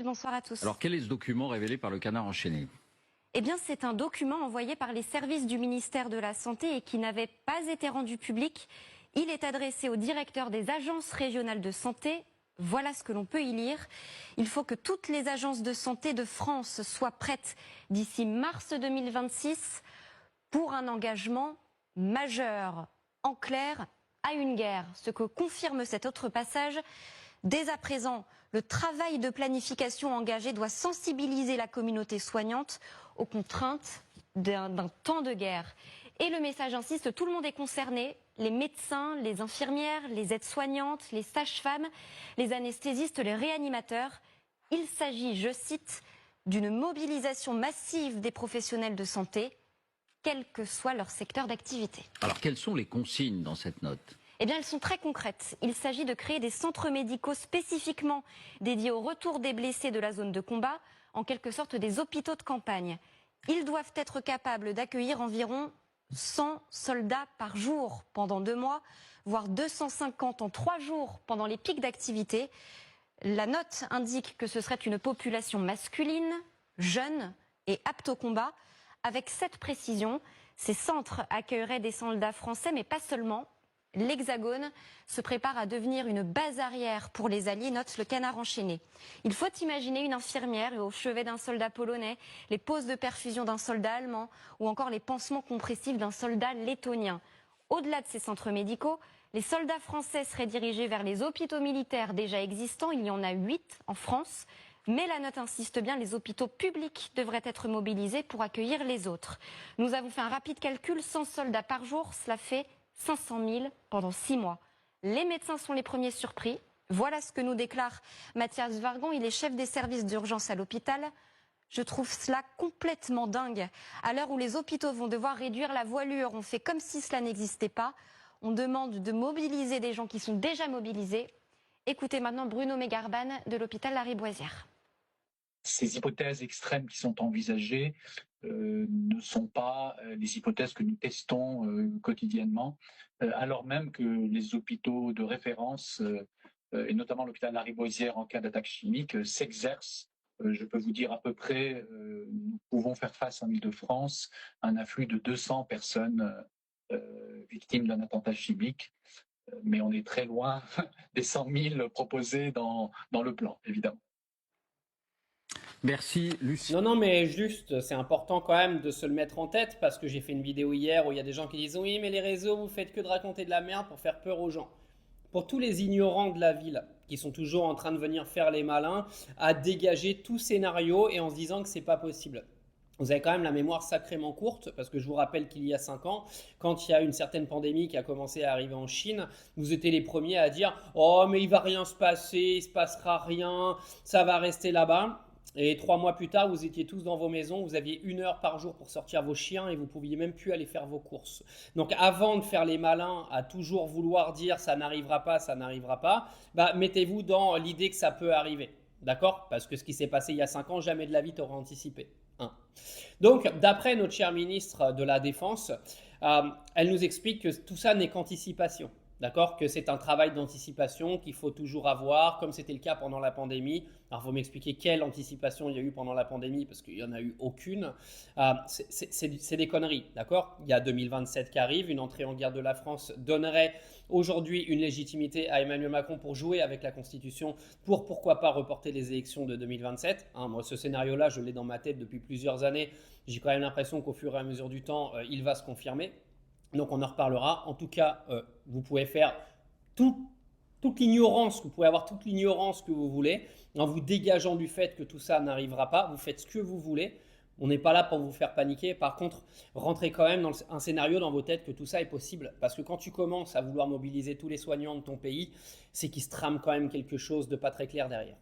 bonsoir à tous. Alors quel est ce document révélé par le Canard enchaîné ? Eh bien, c'est un document envoyé par les services du ministère de la Santé et qui n'avait pas été rendu public. Il est adressé au directeur des agences régionales de santé. Voilà ce que l'on peut y lire. Il faut que toutes les agences de santé de France soient prêtes d'ici mars 2026 pour un engagement majeur, en clair, à une guerre. Ce que confirme cet autre passage. Dès à présent, le travail de planification engagé doit sensibiliser la communauté soignante aux contraintes d'un temps de guerre. Et le message insiste, tout le monde est concerné, les médecins, les infirmières, les aides-soignantes, les sages-femmes, les anesthésistes, les réanimateurs. Il s'agit, je cite, d'une mobilisation massive des professionnels de santé, quel que soit leur secteur d'activité. Alors quelles sont les consignes dans cette note ? Eh bien, elles sont très concrètes. Il s'agit de créer des centres médicaux spécifiquement dédiés au retour des blessés de la zone de combat, en quelque sorte des hôpitaux de campagne. Ils doivent être capables d'accueillir environ 100 soldats par jour pendant 2 mois, voire 250 en 3 jours pendant les pics d'activité. La note indique que ce serait une population masculine, jeune et apte au combat. Avec cette précision, ces centres accueilleraient des soldats français, mais pas seulement. L'Hexagone se prépare à devenir une base arrière pour les Alliés, note le Canard enchaîné. Il faut imaginer une infirmière au chevet d'un soldat polonais, les pauses de perfusion d'un soldat allemand ou encore les pansements compressifs d'un soldat lettonien. Au-delà de ces centres médicaux, les soldats français seraient dirigés vers les hôpitaux militaires déjà existants. Il y en a 8 en France. Mais la note insiste bien, les hôpitaux publics devraient être mobilisés pour accueillir les autres. Nous avons fait un rapide calcul, 100 soldats par jour, cela fait 500 000 pendant 6 mois. Les médecins sont les premiers surpris. Voilà ce que nous déclare Mathias Vargon. Il est chef des services d'urgence à l'hôpital. Je trouve cela complètement dingue. À l'heure où les hôpitaux vont devoir réduire la voilure, on fait comme si cela n'existait pas. On demande de mobiliser des gens qui sont déjà mobilisés. Écoutez maintenant Bruno Megarban de l'hôpital Lariboisière. Ces hypothèses extrêmes qui sont envisagées ne sont pas les hypothèses que nous testons quotidiennement, alors même que les hôpitaux de référence, et notamment l'hôpital Lariboisière en cas d'attaque chimique, s'exercent. Je peux vous dire à peu près, nous pouvons faire face en Île-de-France à un afflux de 200 personnes victimes d'un attentat chimique, mais on est très loin des 100 000 proposés dans le plan, évidemment. Merci Lucien. Non, mais juste, c'est important quand même de se le mettre en tête parce que j'ai fait une vidéo hier où il y a des gens qui disent oui, mais les réseaux, vous faites que de raconter de la merde pour faire peur aux gens. Pour tous les ignorants de la ville qui sont toujours en train de venir faire les malins, à dégager tout scénario et en se disant que c'est pas possible. Vous avez quand même la mémoire sacrément courte parce que je vous rappelle qu'il y a 5 ans, quand il y a une certaine pandémie qui a commencé à arriver en Chine, vous étiez les premiers à dire « Oh, mais il va rien se passer, il se passera rien, ça va rester là-bas ». Et 3 mois plus tard, vous étiez tous dans vos maisons, vous aviez 1 heure par jour pour sortir vos chiens et vous pouviez même plus aller faire vos courses. Donc avant de faire les malins, à toujours vouloir dire ça n'arrivera pas, mettez-vous dans l'idée que ça peut arriver. D'accord ? Parce que ce qui s'est passé il y a 5 ans, jamais de la vie t'aurais anticipé. Donc, d'après notre chère ministre de la Défense, elle nous explique que tout ça n'est qu'anticipation. D'accord ? Que c'est un travail d'anticipation qu'il faut toujours avoir, comme c'était le cas pendant la pandémie. Alors, il faut m'expliquer quelle anticipation il y a eu pendant la pandémie, parce qu'il n'y en a eu aucune. C'est des conneries, d'accord ? Il y a 2027 qui arrive, une entrée en guerre de la France donnerait aujourd'hui une légitimité à Emmanuel Macron pour jouer avec la Constitution, pour pourquoi pas reporter les élections de 2027. Moi, ce scénario-là, je l'ai dans ma tête depuis plusieurs années. J'ai quand même l'impression qu'au fur et à mesure du temps, il va se confirmer. Donc on en reparlera. En tout cas, vous pouvez faire toute l'ignorance, vous pouvez avoir toute l'ignorance que vous voulez, en vous dégageant du fait que tout ça n'arrivera pas. Vous faites ce que vous voulez. On n'est pas là pour vous faire paniquer. Par contre, rentrez quand même dans un scénario dans vos têtes que tout ça est possible. Parce que quand tu commences à vouloir mobiliser tous les soignants de ton pays, c'est qu'il se trame quand même quelque chose de pas très clair derrière.